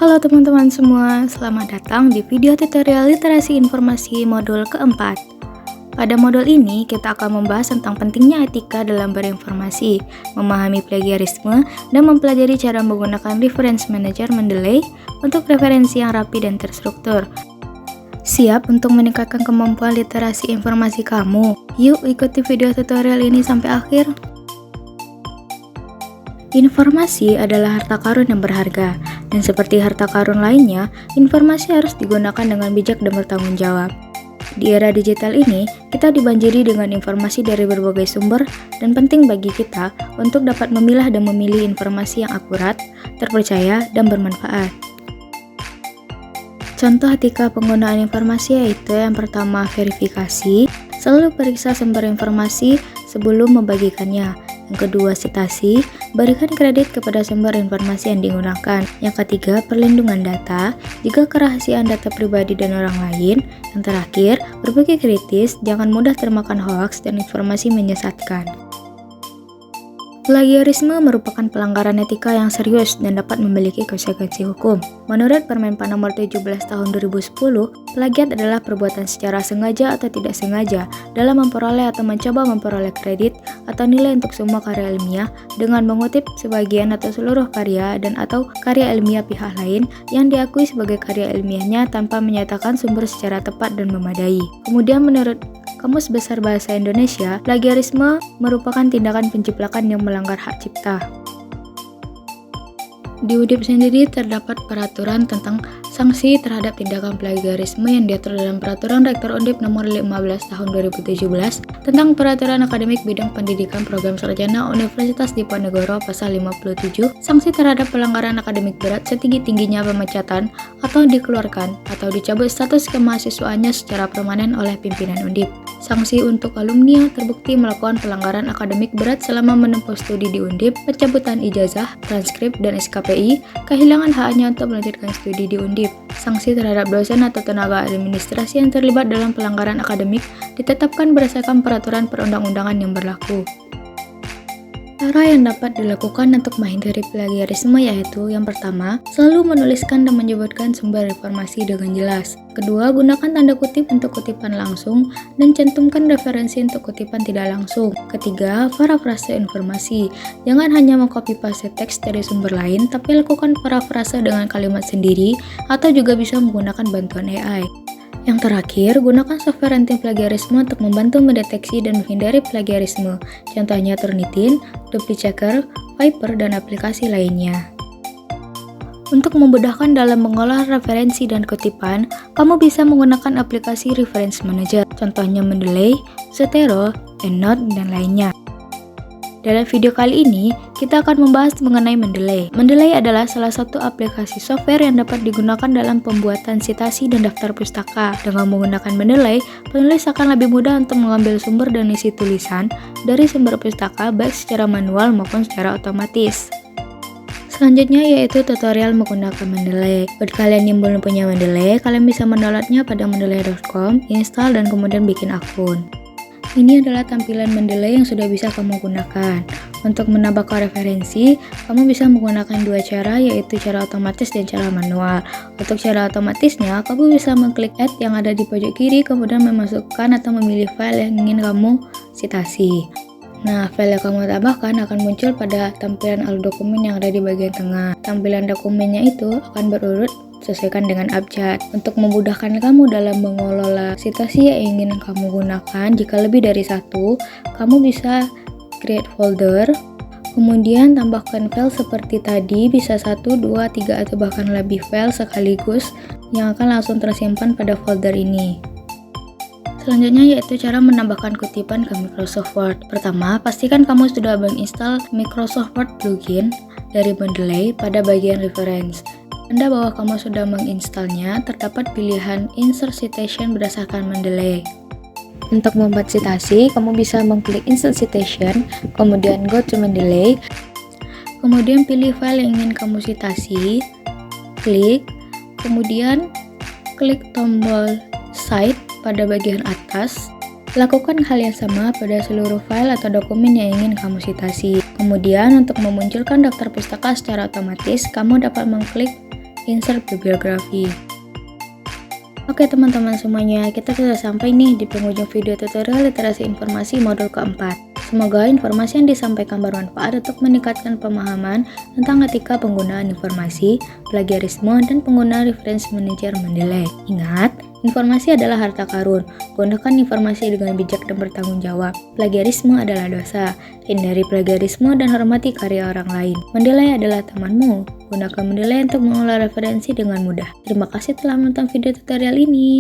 Halo teman-teman semua, selamat datang di video tutorial literasi informasi modul keempat. Pada modul ini, kita akan membahas tentang pentingnya etika dalam berinformasi, memahami plagiarisme, dan mempelajari cara menggunakan reference manager Mendeley untuk referensi yang rapi dan terstruktur. Siap untuk meningkatkan kemampuan literasi informasi kamu? Yuk ikuti video tutorial ini sampai akhir. Informasi adalah harta karun yang berharga, dan seperti harta karun lainnya, informasi harus digunakan dengan bijak dan bertanggung jawab. Di era digital ini, kita dibanjiri dengan informasi dari berbagai sumber dan penting bagi kita untuk dapat memilah dan memilih informasi yang akurat, terpercaya, dan bermanfaat. Contoh etika penggunaan informasi yaitu yang pertama, verifikasi, selalu periksa sumber informasi sebelum membagikannya. Yang kedua, citasi, berikan kredit kepada sumber informasi yang digunakan. Yang ketiga, perlindungan data, jaga kerahasiaan data pribadi dan orang lain. Yang terakhir, berpikir kritis, jangan mudah termakan hoaks dan informasi menyesatkan. Plagiarisme merupakan pelanggaran etika yang serius dan dapat memiliki konsekuensi hukum. Menurut Permenpan Nomor 17 Tahun 2010, plagiat adalah perbuatan secara sengaja atau tidak sengaja dalam memperoleh atau mencoba memperoleh kredit atau nilai untuk semua karya ilmiah dengan mengutip sebagian atau seluruh karya dan atau karya ilmiah pihak lain yang diakui sebagai karya ilmiahnya tanpa menyatakan sumber secara tepat dan memadai. Kemudian menurut Kamus Besar Bahasa Indonesia, plagiarisme merupakan tindakan penjiplakan yang melanggar hak cipta. Di Undip sendiri terdapat peraturan tentang sanksi terhadap tindakan plagiarisme yang diatur dalam Peraturan Rektor Undip Nomor 15 Tahun 2017 tentang Peraturan Akademik Bidang Pendidikan Program Sarjana Universitas Diponegoro Pasal 57, sanksi terhadap pelanggaran akademik berat setinggi-tingginya pemecatan atau dikeluarkan atau dicabut status kemahasiswaannya secara permanen oleh pimpinan Undip. Sanksi untuk alumni yang terbukti melakukan pelanggaran akademik berat selama menempuh studi di Undip, pencabutan ijazah, transkrip, dan SKPI, kehilangan haknya untuk melanjutkan studi di Undip. Sanksi terhadap dosen atau tenaga administrasi yang terlibat dalam pelanggaran akademik ditetapkan berdasarkan peraturan perundang-undangan yang berlaku. Cara yang dapat dilakukan untuk menghindari plagiarisme yaitu yang pertama, selalu menuliskan dan menyebutkan sumber informasi dengan jelas. Kedua, gunakan tanda kutip untuk kutipan langsung dan cantumkan referensi untuk kutipan tidak langsung. Ketiga, parafrase informasi. Jangan hanya mengcopy-paste teks dari sumber lain, tapi lakukan parafrase dengan kalimat sendiri atau juga bisa menggunakan bantuan AI. Yang terakhir, gunakan software anti-plagiarisme untuk membantu mendeteksi dan menghindari plagiarisme. Contohnya Turnitin, DupliChecker, Viper, dan aplikasi lainnya. Untuk memudahkan dalam mengolah referensi dan kutipan, kamu bisa menggunakan aplikasi Reference Manager. Contohnya Mendeley, Zotero, EndNote, dan lainnya. Dalam video kali ini, kita akan membahas mengenai Mendeley. Mendeley adalah salah satu aplikasi software yang dapat digunakan dalam pembuatan sitasi dan daftar pustaka. Dengan menggunakan Mendeley, penulis akan lebih mudah untuk mengambil sumber dan isi tulisan dari sumber pustaka baik secara manual maupun secara otomatis. Selanjutnya yaitu tutorial menggunakan Mendeley. Buat kalian yang belum punya Mendeley, kalian bisa mendownloadnya pada mendeley.com, install dan kemudian bikin akun. Ini adalah tampilan Mendeley yang sudah bisa kamu gunakan. Untuk menambah referensi, kamu bisa menggunakan dua cara, yaitu cara otomatis dan cara manual. Untuk cara otomatisnya, kamu bisa mengklik add yang ada di pojok kiri, kemudian memasukkan atau memilih file yang ingin kamu citasi. Nah, file yang kamu tambahkan akan muncul pada tampilan alur dokumen yang ada di bagian tengah. Tampilan dokumennya itu akan berurut sesuaikan dengan abjad. Untuk memudahkan kamu dalam mengelola citasi yang ingin kamu gunakan, jika lebih dari satu, kamu bisa create folder, kemudian tambahkan file seperti tadi, bisa 1, 2, 3, atau bahkan lebih file sekaligus yang akan langsung tersimpan pada folder ini. Selanjutnya yaitu cara menambahkan kutipan ke Microsoft Word. Pertama, pastikan kamu sudah menginstal Microsoft Word plugin dari Mendeley pada bagian reference. Tanda bahwa kamu sudah menginstalnya, terdapat pilihan Insert Citation berdasarkan Mendeley. Untuk membuat citasi, kamu bisa mengklik Insert Citation, kemudian go to Mendeley, kemudian pilih file yang ingin kamu citasi, klik, kemudian klik tombol Cite pada bagian atas. Lakukan hal yang sama pada seluruh file atau dokumen yang ingin kamu citasi. Kemudian, untuk memunculkan daftar pustaka secara otomatis, kamu dapat mengklik insert bibliografi. Oke teman-teman semuanya, kita sudah sampai nih di penghujung video tutorial literasi informasi modul keempat. Semoga informasi yang disampaikan bermanfaat untuk meningkatkan pemahaman tentang etika penggunaan informasi, plagiarisme, dan penggunaan referensi manajer menilai. Ingat, informasi adalah harta karun. Gunakan informasi dengan bijak dan bertanggung jawab. Plagiarisme adalah dosa. Hindari plagiarisme dan hormati karya orang lain. Menilai adalah temanmu. Gunakan menilai untuk mengolah referensi dengan mudah. Terima kasih telah menonton video tutorial ini.